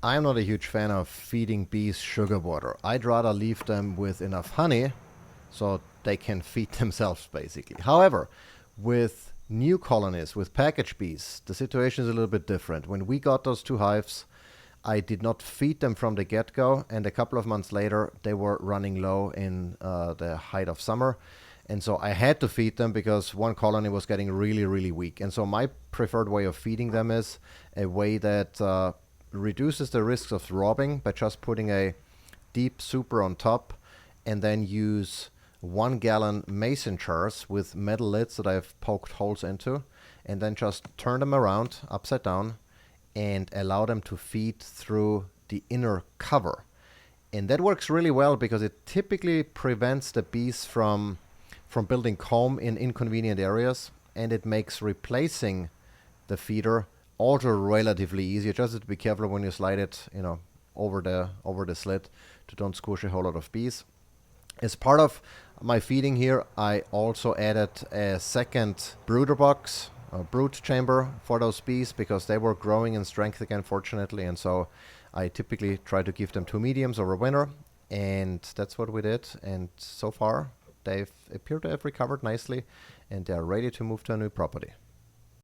I'm not a huge fan of feeding bees sugar water. I'd rather leave them with enough honey so they can feed themselves basically. However, with new colonies, with package bees, the situation is a little bit different. When we got those two hives, I did not feed them from the get go, and a couple of months later, they were running low in the height of summer. And so I had to feed them because one colony was getting really, really weak. And so my preferred way of feeding them is a way that reduces the risks of robbing by just putting a deep super on top and then use 1 gallon mason jars with metal lids that I've poked holes into, and then just turn them around upside down and allow them to feed through the inner cover. And that works really well because it typically prevents the bees from building comb in inconvenient areas, and it makes replacing the feeder also relatively easy. You just have to be careful when you slide it, over the slit to don't squish a whole lot of bees. As part of my feeding here, I also added a second brooder box, a brood chamber for those bees because they were growing in strength again, fortunately. And so I typically try to give them two mediums over winter. And that's what we did. And so far, they've appeared to have recovered nicely and they're ready to move to a new property.